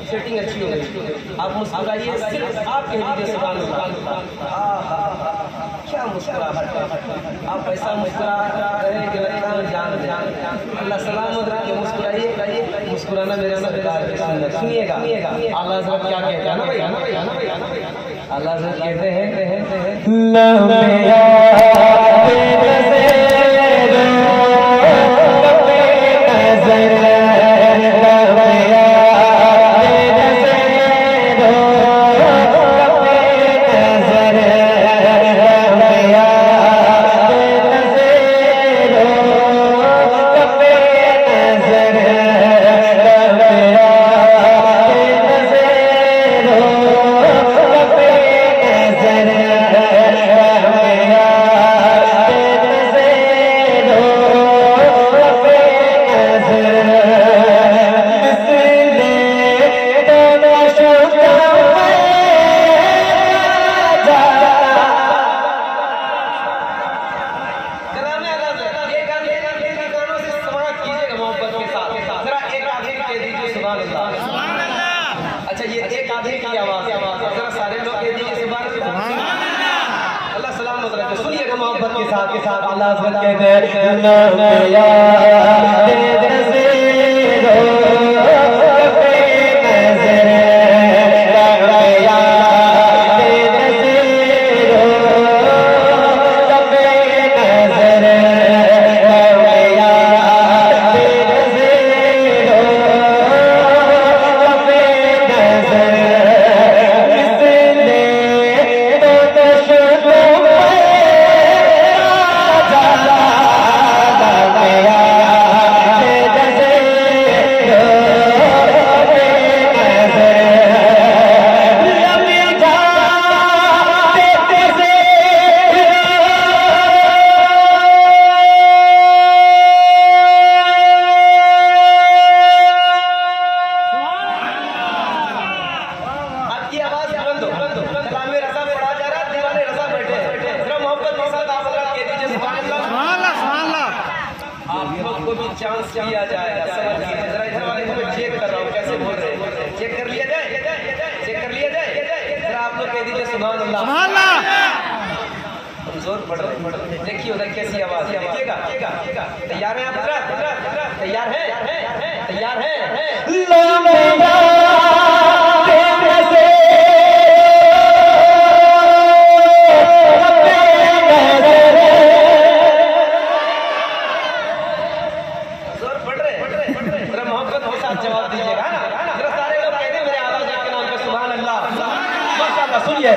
Setting अच्छी हो गई। आप मुस्कुराइए, सिर्फ आप कह दीजिए सुभान अल्लाह। क्या मुस्कुराहट, आप ऐसा मुस्कुरा रहे कि जान अल्लाह सलामत रखे। मुस्कुराइए, मुस्कुराना मेरा सुनिएगा। आला हज़रत क्या कहते हैं ना भाई, आला हज़रत कहते हैं अच्छा ये एक आधे की आवाज जरा सारे लोग कह दीजिए सुभान अल्लाह। अल्लाह सलामत रखे। सुनिएगा मोहब्बत के साथ अल्लाह कहते चांस दिया जाएगा। जरा इधर वाले को चेक कर रहा हूँ कैसे बोल रहे हैं, चेक कर लिया जाए, जरा आप लोग कह दीजिए सुभान अल्लाह। कमजोर पड़ रहे, देखिए उधर कैसी आवाज है, देखिएगा। तैयार हैं आप? तैयार हैं? जवाब दीजिएगा ना। जरा सारे लोग कहते हैं मेरे आला के नाम पे सुभान अल्लाह। माशाअल्लाह सुनिए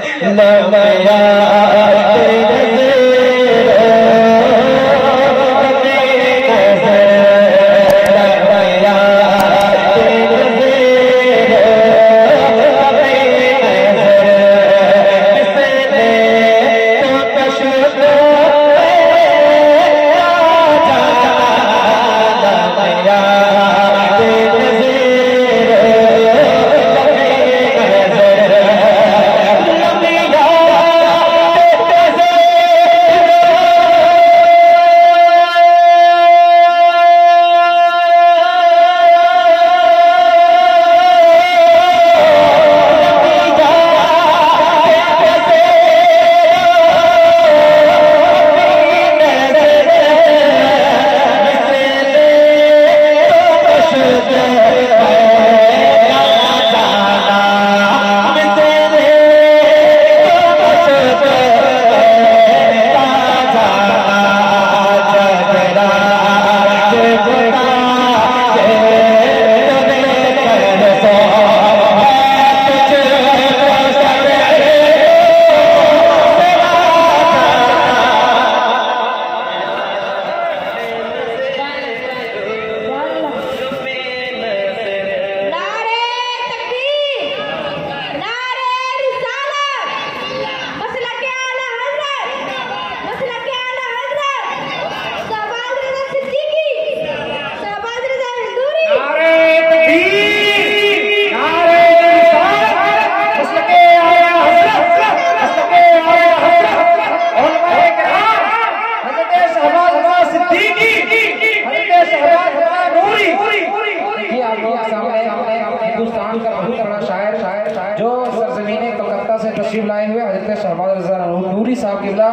आपके सामने हिंदुस्तान का बहुत बड़ा शायर जो सरजमीन कलकत्ता से तशरीफ लाए हुए हजरत शहबाज रज़ा नूरी साहब क़िबला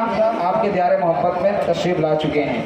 आपके दियारे मोहब्बत में तशरीफ ला चुके हैं।